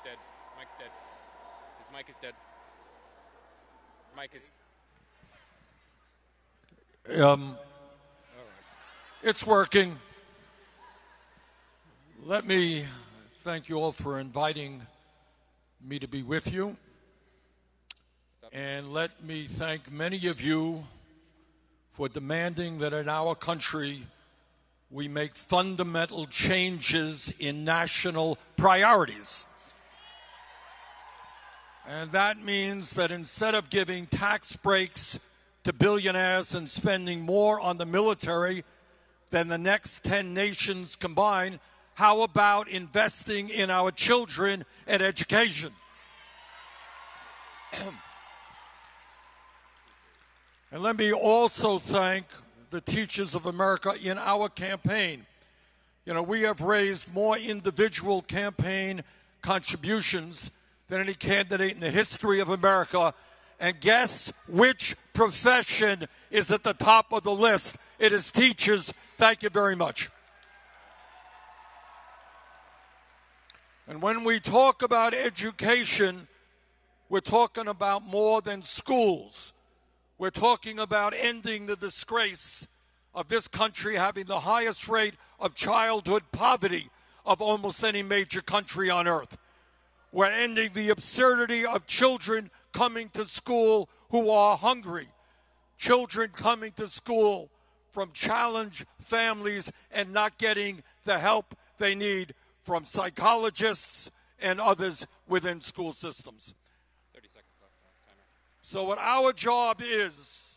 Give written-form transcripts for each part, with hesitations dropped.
dead. His mic's dead. His mic is dead. His mic is... All right. It's working. Let me thank you all for inviting me to be with you. And let me thank many of you for demanding that in our country we make fundamental changes in national priorities. And that means that instead of giving tax breaks to billionaires and spending more on the military than the next 10 nations combined, how about investing in our children and education? And let me also thank the Teachers of America in our campaign. You know, we have raised more individual campaign contributions than any candidate in the history of America. And guess which profession is at the top of the list? It is teachers. Thank you very much. And when we talk about education, we're talking about more than schools. We're talking about ending the disgrace of this country having the highest rate of childhood poverty of almost any major country on earth. We're ending the absurdity of children coming to school who are hungry, children coming to school from challenged families and not getting the help they need from psychologists and others within school systems. 30 seconds left on this timer. So what our job is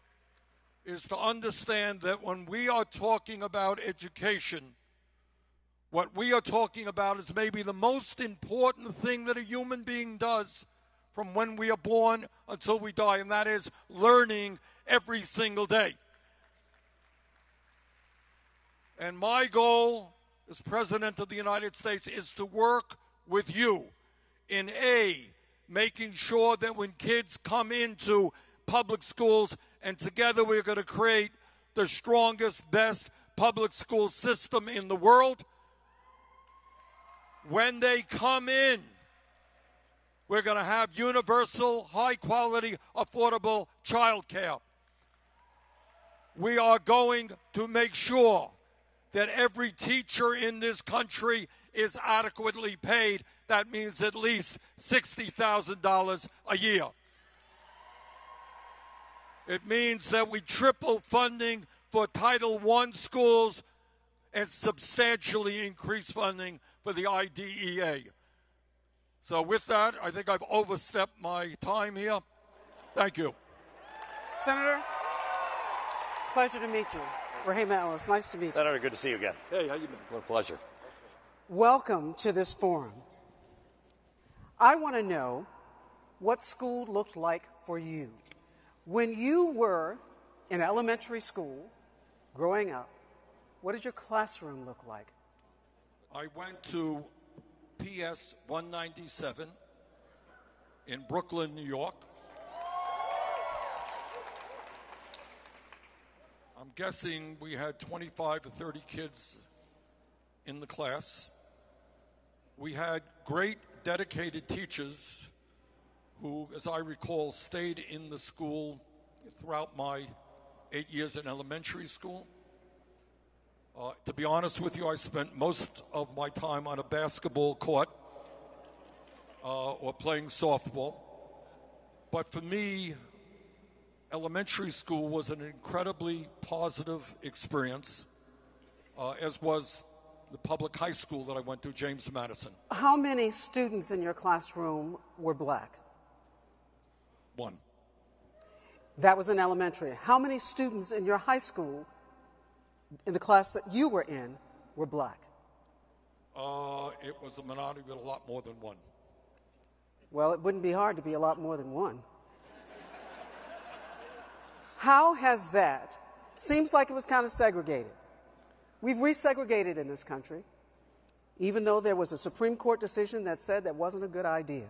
to understand that when we are talking about education, what we are talking about is maybe the most important thing that a human being does from when we are born until we die, and that is learning every single day. And my goal as President of the United States is to work with you in making sure that when kids come into public schools, and together we're going to create the strongest, best public school system in the world. When they come in, we're going to have universal, high-quality, affordable child care. We are going to make sure that every teacher in this country is adequately paid. That means at least $60,000 a year. It means that we triple funding for Title I schools and substantially increase funding for the IDEA. So with that, I think I've overstepped my time here. Thank you. Senator, pleasure to meet you. Raheem Ellis, nice to meet you. Senator, good to see you again. Hey, how you been? What a pleasure. Welcome to this forum. I want to know what school looked like for you. When you were in elementary school, growing up, what did your classroom look like? I went to PS 197 in Brooklyn, New York. I'm guessing we had 25 or 30 kids in the class. We had great, dedicated teachers who, as I recall, stayed in the school throughout my 8 years in elementary school. To be honest with you, I spent most of my time on a basketball court or playing softball. But for me, elementary school was an incredibly positive experience, as was the public high school that I went to, James Madison. How many students in your classroom were black? One. That was in elementary. How many students in your high school, in the class that you were in, were black? It was a minority, but a lot more than one. Well, it wouldn't be hard to be a lot more than one. How has that, seems like it was kind of segregated. We've resegregated in this country, even though there was a Supreme Court decision that said that wasn't a good idea.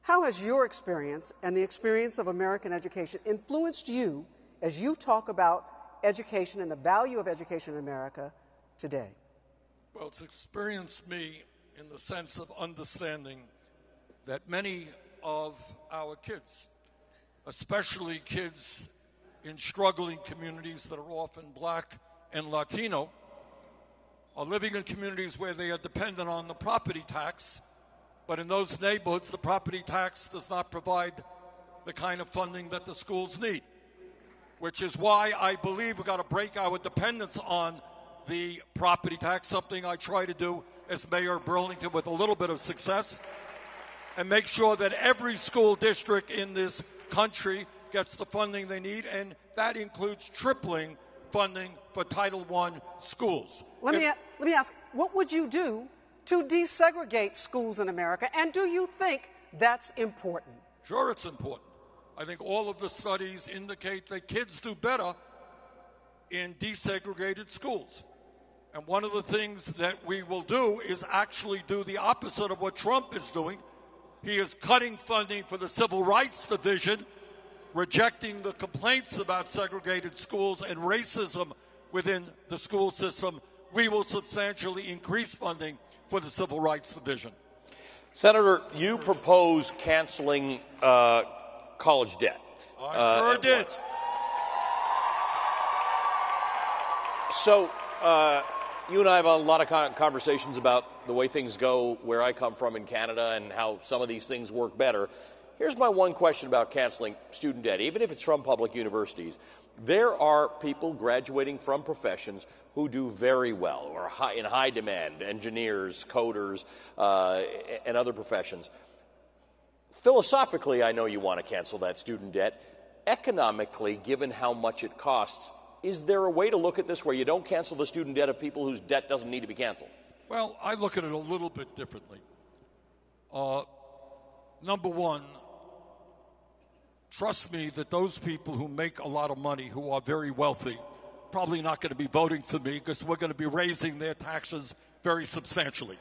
How has your experience and the experience of American education influenced you as you talk about education and the value of education in America today? Well, it's experienced me in the sense of understanding that many of our kids, especially kids in struggling communities that are often black and Latino, are living in communities where they are dependent on the property tax, but in those neighborhoods, the property tax does not provide the kind of funding that the schools need, which is why I believe we've got to break our dependence on the property tax, something I try to do as mayor of Burlington with a little bit of success, and make sure that every school district in this country gets the funding they need, and that includes tripling funding for Title I schools. Let me ask, what would you do to desegregate schools in America, and do you think that's important? Sure, it's important. I think all of the studies indicate that kids do better in desegregated schools. And one of the things that we will do is actually do the opposite of what Trump is doing. He is cutting funding for the Civil Rights Division, rejecting the complaints about segregated schools and racism within the school system. We will substantially increase funding for the Civil Rights Division. Senator, you propose canceling college debt. I sure did. So you and I have a lot of conversations about the way things go where I come from in Canada and how some of these things work better. Here's my one question about canceling student debt. Even if it's from public universities, there are people graduating from professions who do very well or in high demand, engineers, coders, and other professions. Philosophically, I know you want to cancel that student debt. Economically, given how much it costs, is there a way to look at this where you don't cancel the student debt of people whose debt doesn't need to be canceled? Well, I look at it a little bit differently. Number one, trust me that those people who make a lot of money, who are very wealthy, probably not going to be voting for me because we're going to be raising their taxes very substantially.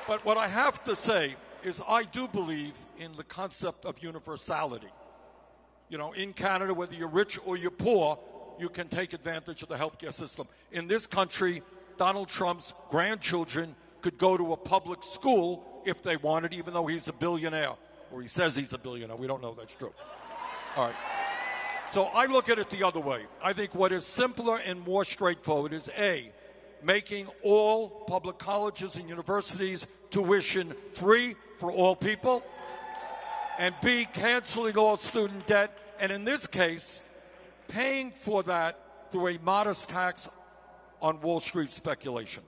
But what I have to say is I do believe in the concept of universality. You know, in Canada, whether you're rich or you're poor, you can take advantage of the healthcare system. In this country, Donald Trump's grandchildren could go to a public school if they wanted, even though he's a billionaire, or he says he's a billionaire. We don't know if that's true. All right. So I look at it the other way. I think what is simpler and more straightforward is A, making all public colleges and universities tuition free for all people, and B, canceling all student debt, and in this case, paying for that through a modest tax on Wall Street speculation.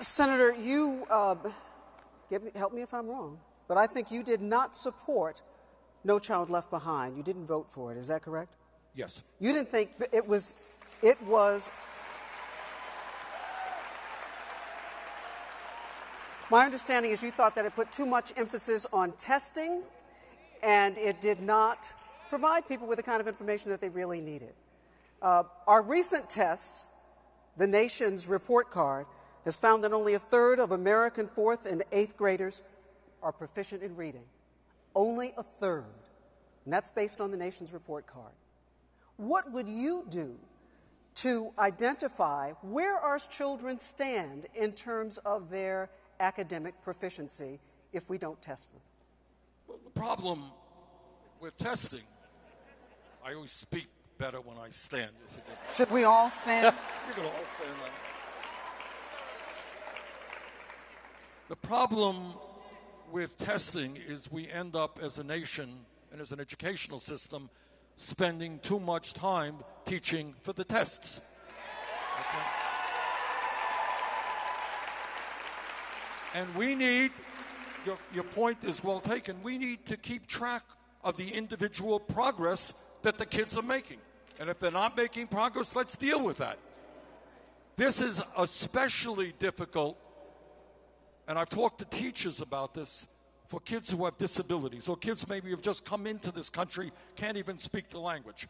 Senator, you, help me if I'm wrong, but I think you did not support No Child Left Behind. You didn't vote for it. Is that correct? Yes. You didn't think it was. My understanding is you thought that it put too much emphasis on testing, and it did not provide people with the kind of information that they really needed. Our recent test, the nation's report card, has found that only a third of American 4th and 8th graders are proficient in reading. Only a third. And that's based on the nation's report card. What would you do to identify where our children stand in terms of their academic proficiency if we don't test them? Well, the problem with testing, I always speak better when I stand. Should we all stand? You can all stand then. The problem with testing is we end up as a nation and as an educational system spending too much time teaching for the tests. Okay? And we need, your point is well taken, we need to keep track of the individual progress that the kids are making. And if they're not making progress, let's deal with that. This is especially difficult, and I've talked to teachers about this, for kids who have disabilities, or kids maybe have just come into this country, can't even speak the language.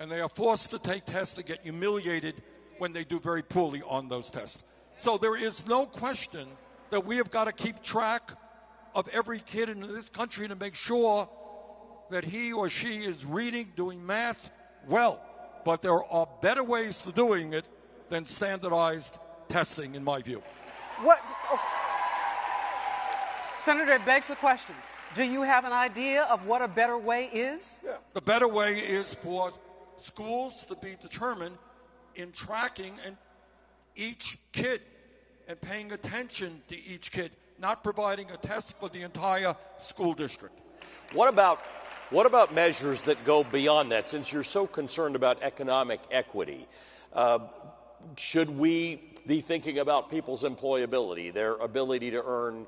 And they are forced to take tests to get humiliated when they do very poorly on those tests. So there is no question that we have got to keep track of every kid in this country to make sure that he or she is reading, doing math well. But there are better ways to doing it than standardized testing, in my view. What? Oh. Senator, it begs the question. Do you have an idea of what a better way is? Yeah. The better way is for schools to be determined in tracking and each kid and paying attention to each kid, not providing a test for the entire school district. What about measures that go beyond that? Since you're so concerned about economic equity, should we be thinking about people's employability, their ability to earn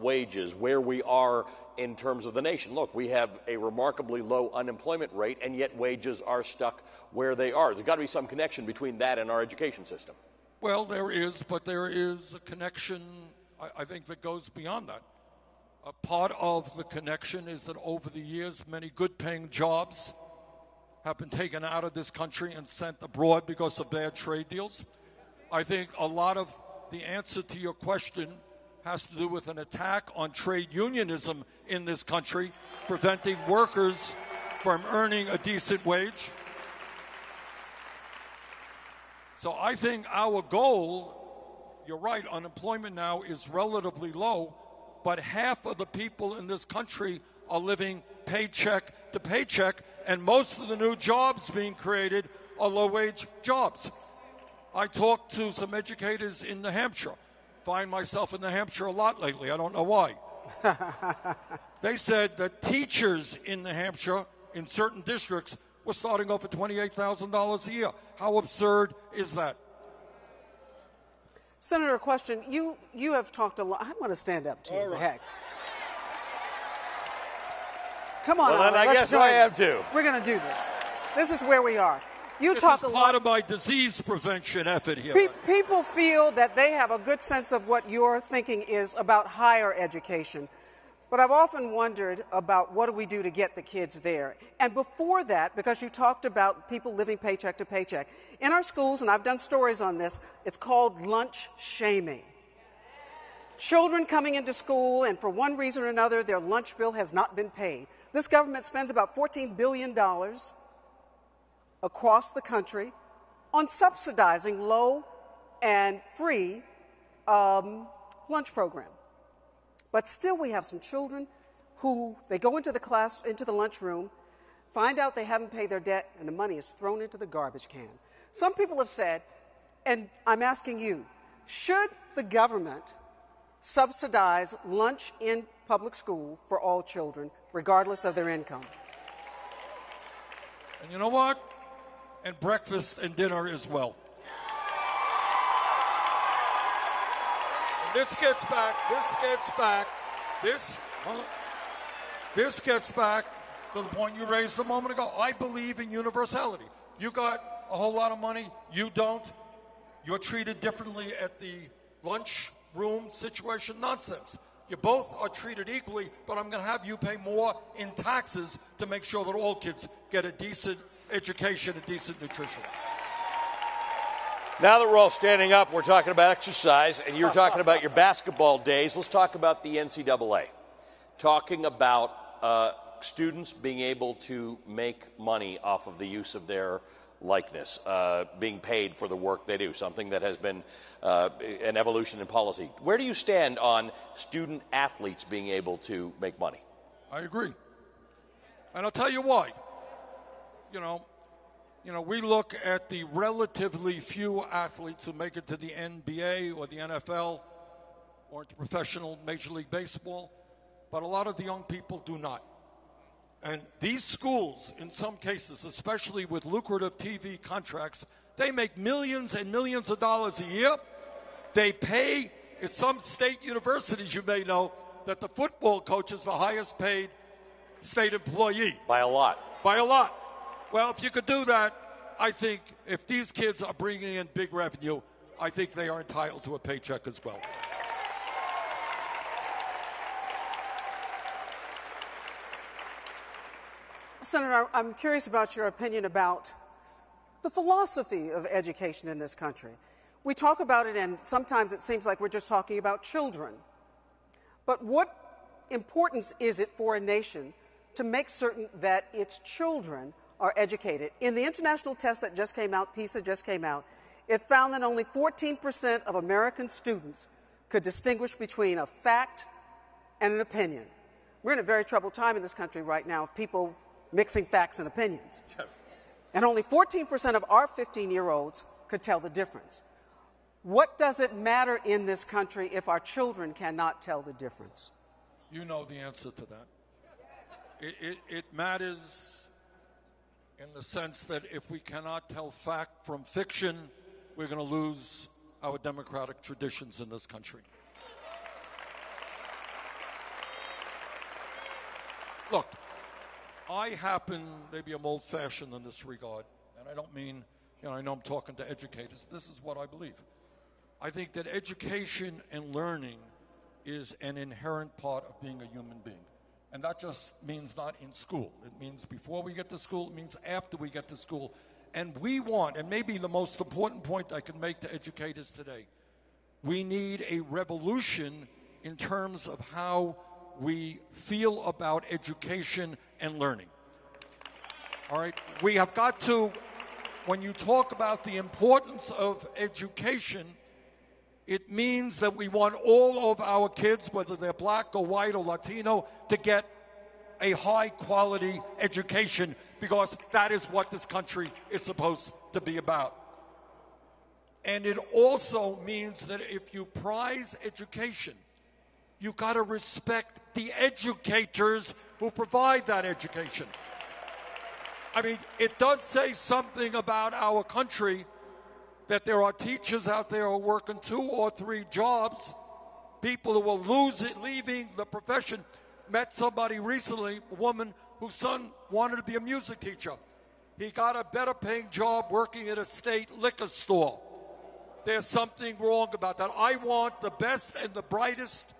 wages, where we are in terms of the nation? Look, we have a remarkably low unemployment rate, and yet wages are stuck where they are. There's got to be some connection between that and our education system. Well, there is, but there is a connection, I think, that goes beyond that. A part of the connection is that over the years, many good-paying jobs have been taken out of this country and sent abroad because of bad trade deals. I think a lot of the answer to your question has to do with an attack on trade unionism in this country, preventing workers from earning a decent wage. So I think our goal, you're right, unemployment now is relatively low, but half of the people in this country are living paycheck to paycheck, and most of the new jobs being created are low-wage jobs. I talked to some educators in New Hampshire. Find myself in New Hampshire a lot lately. I don't know why. They said that teachers in New Hampshire, in certain districts, were starting off at $28,000 a year. How absurd is that? Senator, a question. You have talked a lot. I want to stand up to you, for heck. Come on, well, then I guess I am too. We're going to do this. This is where we are. You this talk is a part lot of my disease prevention effort here. People feel that they have a good sense of what your thinking is about higher education. But I've often wondered about what do we do to get the kids there. And before that, because you talked about people living paycheck to paycheck, in our schools, and I've done stories on this, it's called lunch shaming. Children coming into school, and for one reason or another, their lunch bill has not been paid. This government spends about $14 billion across the country on subsidizing low and free lunch program. But still we have some children who, they go into the lunchroom, find out they haven't paid their debt, and the money is thrown into the garbage can. Some people have said, and I'm asking you, should the government subsidize lunch in public school for all children, regardless of their income? And you know what? And breakfast and dinner as well. And this gets back to the point you raised a moment ago. I believe in universality. You got a whole lot of money, you don't. You're treated differently at the lunchroom situation. Nonsense. You both are treated equally, but I'm going to have you pay more in taxes to make sure that all kids get a decent education and decent nutrition. Now that we're all standing up, we're talking about exercise, and you're talking about your basketball days. Let's talk about the NCAA. Talking about students being able to make money off of the use of their likeness, being paid for the work they do, something that has been an evolution in policy. Where do you stand on student athletes being able to make money? I agree. And I'll tell you why. You know, we look at the relatively few athletes who make it to the NBA or the NFL or to professional Major League Baseball, but a lot of the young people do not. And these schools, in some cases, especially with lucrative TV contracts, they make millions and millions of dollars a year. They pay, at some state universities, you may know, that the football coach is the highest paid state employee. By a lot. By a lot. Well, if you could do that, I think if these kids are bringing in big revenue, I think they are entitled to a paycheck as well. Senator, I'm curious about your opinion about the philosophy of education in this country. We talk about it, and sometimes it seems like we're just talking about children. But what importance is it for a nation to make certain that its children are educated? In the international test that just came out, PISA just came out, it found that only 14% of American students could distinguish between a fact and an opinion. We're in a very troubled time in this country right now of people mixing facts and opinions. Yes. And only 14% of our 15-year-olds could tell the difference. What does it matter in this country if our children cannot tell the difference? You know the answer to that. It matters in the sense that if we cannot tell fact from fiction, we're going to lose our democratic traditions in this country. Look, I happen, maybe I'm old-fashioned in this regard, and I don't mean, I know I'm talking to educators. This is what I believe. I think that education and learning is an inherent part of being a human being. And that just means not in school. It means before we get to school, it means after we get to school. And we want, and maybe the most important point I can make to educators today, we need a revolution in terms of how we feel about education and learning. All right? We have got to, when you talk about the importance of education, it means that we want all of our kids, whether they're black or white or Latino, to get a high-quality education because that is what this country is supposed to be about. And it also means that if you prize education, you got to respect the educators who provide that education. I mean, it does say something about our country that there are teachers out there who are working 2 or 3 jobs, people who are leaving the profession. Met somebody recently, a woman whose son wanted to be a music teacher. He got a better paying job working at a state liquor store. There's something wrong about that. I want the best and the brightest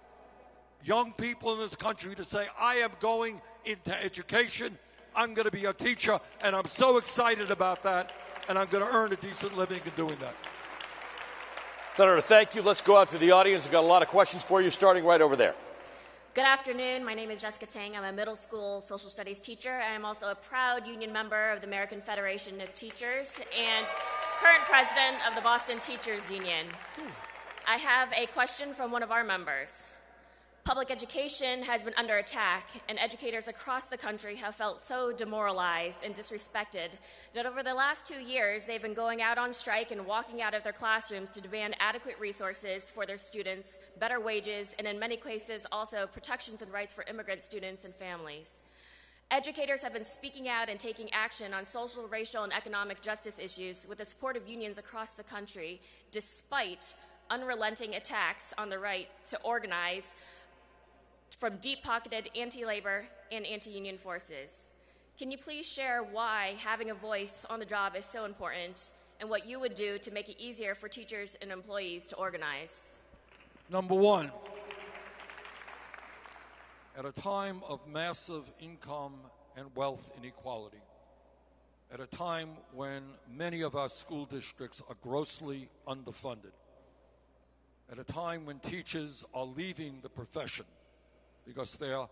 young people in this country to say, I am going into education, I'm going to be a teacher, and I'm so excited about that, and I'm going to earn a decent living in doing that. Senator, thank you. Let's go out to the audience. We've got a lot of questions for you, starting right over there. Good afternoon. My name is Jessica Tang. I'm a middle school social studies teacher. I'm also a proud union member of the American Federation of Teachers and current president of the Boston Teachers Union. I have a question from one of our members. Public education has been under attack, and educators across the country have felt so demoralized and disrespected that over the last 2 years, they've been going out on strike and walking out of their classrooms to demand adequate resources for their students, better wages, and in many cases also protections and rights for immigrant students and families. Educators have been speaking out and taking action on social, racial, and economic justice issues with the support of unions across the country, despite unrelenting attacks on the right to organize from deep-pocketed anti-labor and anti-union forces. Can you please share why having a voice on the job is so important and what you would do to make it easier for teachers and employees to organize? Number one, at a time of massive income and wealth inequality, at a time when many of our school districts are grossly underfunded, at a time when teachers are leaving the profession because they are,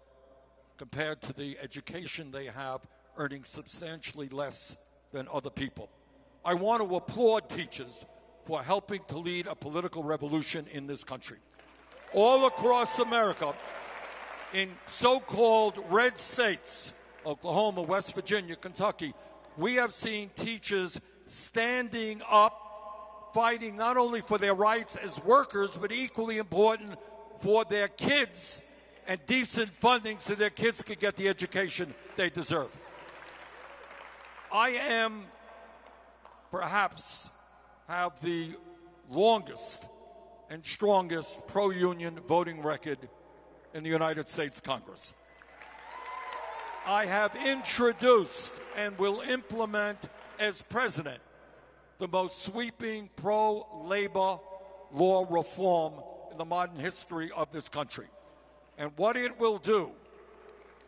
compared to the education they have, earning substantially less than other people. I want to applaud teachers for helping to lead a political revolution in this country. All across America, in so-called red states, Oklahoma, West Virginia, Kentucky, we have seen teachers standing up, fighting not only for their rights as workers, but equally important for their kids and decent funding so their kids could get the education they deserve. I am, perhaps, have the longest and strongest pro-union voting record in the United States Congress. I have introduced and will implement as president the most sweeping pro-labor law reform in the modern history of this country. And what it will do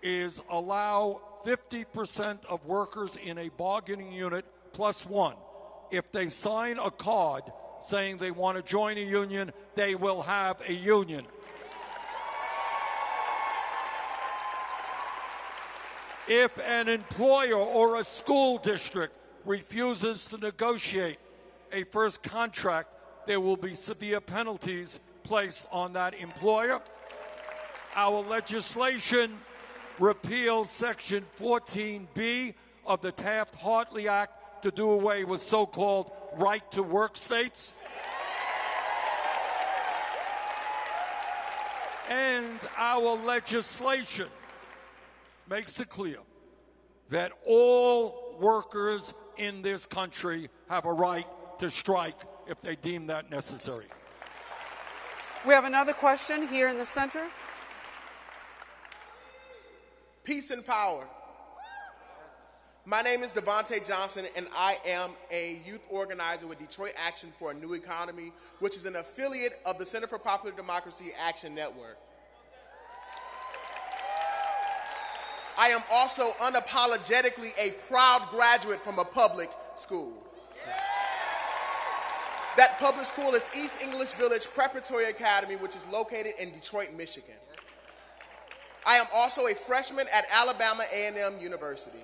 is allow 50% of workers in a bargaining unit plus one. If they sign a card saying they want to join a union, they will have a union. If an employer or a school district refuses to negotiate a first contract, there will be severe penalties placed on that employer. Our legislation repeals Section 14B of the Taft-Hartley Act to do away with so-called right-to-work states. And our legislation makes it clear that all workers in this country have a right to strike if they deem that necessary. We have another question here in the center. Peace and power. My name is Devontae Johnson, and I am a youth organizer with Detroit Action for a New Economy, which is an affiliate of the Center for Popular Democracy Action Network. I am also unapologetically a proud graduate from a public school. That public school is East English Village Preparatory Academy, which is located in Detroit, Michigan. I am also a freshman at Alabama A&M University.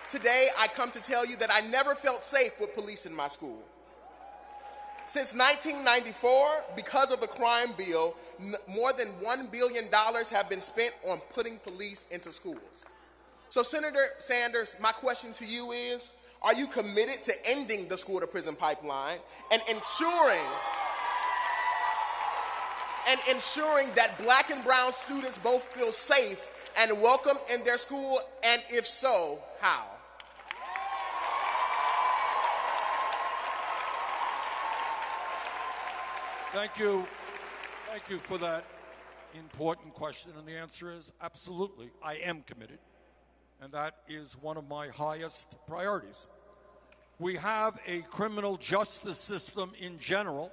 Today, I come to tell you that I never felt safe with police in my school. Since 1994, because of the crime bill, more than $1 billion have been spent on putting police into schools. So, Senator Sanders, my question to you is, are you committed to ending the school-to-prison pipeline and ensuring that black and brown students both feel safe and welcome in their school, and if so, how? Thank you. Thank you for that important question. And the answer is absolutely. I am committed. And that is one of my highest priorities. We have a criminal justice system in general,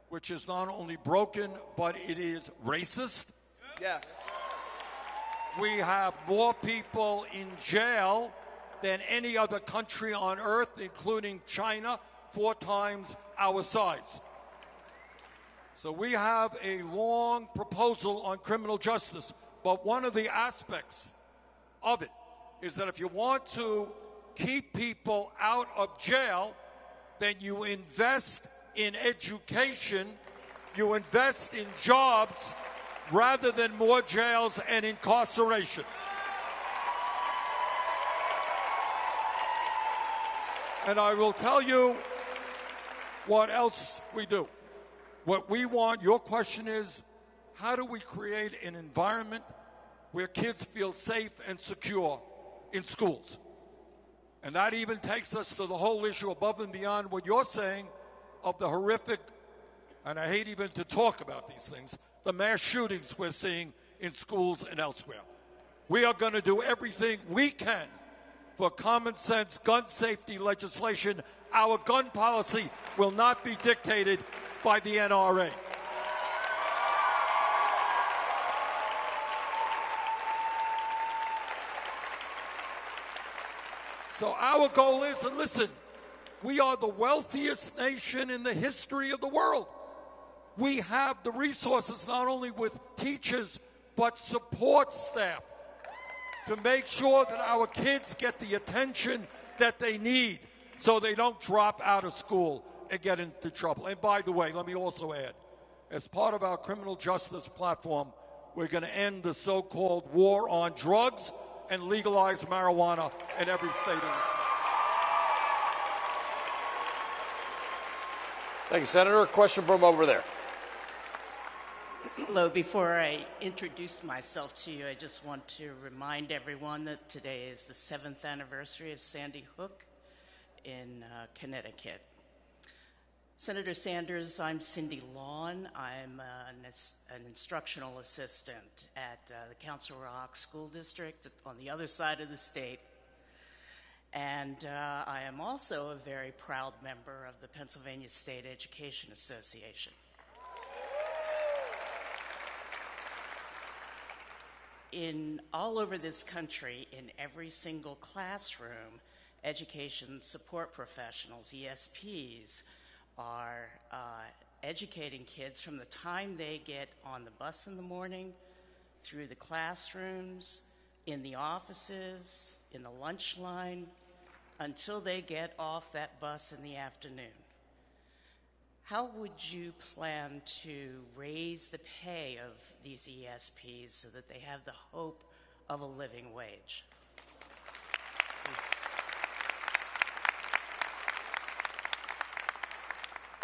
which is not only broken, but it is racist. Yeah. We have more people in jail than any other country on earth, including China, 4 times our size. So we have a long proposal on criminal justice, but one of the aspects of it is that if you want to keep people out of jail, then you invest in education, you invest in jobs, rather than more jails and incarceration. And I will tell you what else we do. What we want, your question is, how do we create an environment where kids feel safe and secure in schools? And that even takes us to the whole issue above and beyond what you're saying of the horrific, and I hate even to talk about these things, the mass shootings we're seeing in schools and elsewhere. We are going to do everything we can for common sense gun safety legislation. Our gun policy will not be dictated by the NRA. So our goal is, and listen, we are the wealthiest nation in the history of the world. We have the resources not only with teachers, but support staff to make sure that our kids get the attention that they need so they don't drop out of school and get into trouble. And by the way, let me also add, as part of our criminal justice platform, we're going to end the so-called war on drugs and legalize marijuana in every state in the country. Thank you, Senator. A question from over there. Hello. Before I introduce myself to you, I just want to remind everyone that today is the 7th anniversary of Sandy Hook in Connecticut. Senator Sanders, I'm Cindy Lawn. I'm an instructional assistant at the Council Rock School District on the other side of the state. And I am also a very proud member of the Pennsylvania State Education Association. All over this country, in every single classroom, education support professionals, ESPs, are educating kids from the time they get on the bus in the morning, through the classrooms, in the offices, in the lunch line, until they get off that bus in the afternoon. How would you plan to raise the pay of these ESPs so that they have the hope of a living wage?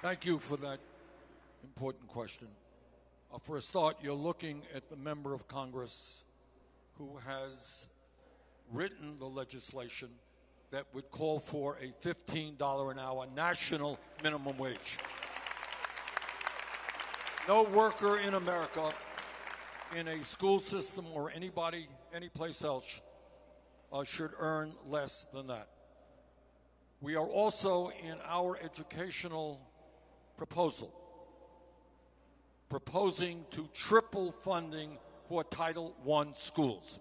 Thank you for that important question. For a start, you're looking at the member of Congress who has written the legislation that would call for a $15 an hour national minimum wage. No worker in America, in a school system or anybody, anyplace else, should earn less than that. We are also, in our educational proposal, proposing to triple funding for Title I schools.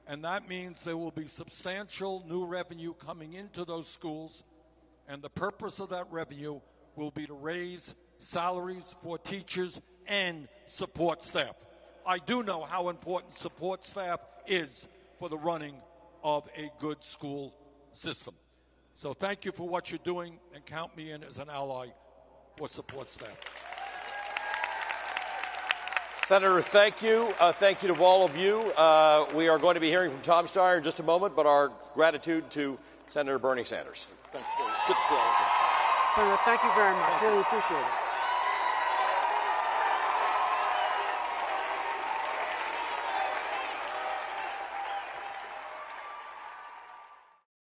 And that means there will be substantial new revenue coming into those schools, and the purpose of that revenue will be to raise salaries for teachers and support staff. I do know how important support staff is for the running of a good school system. So thank you for what you're doing, and count me in as an ally for support staff. Senator, thank you. Thank you to all of you. We are going to be hearing from Tom Steyer in just a moment, but our gratitude to Senator Bernie Sanders. Thanks, Phil. Good to see you. Senator, thank you very much. Really appreciate it.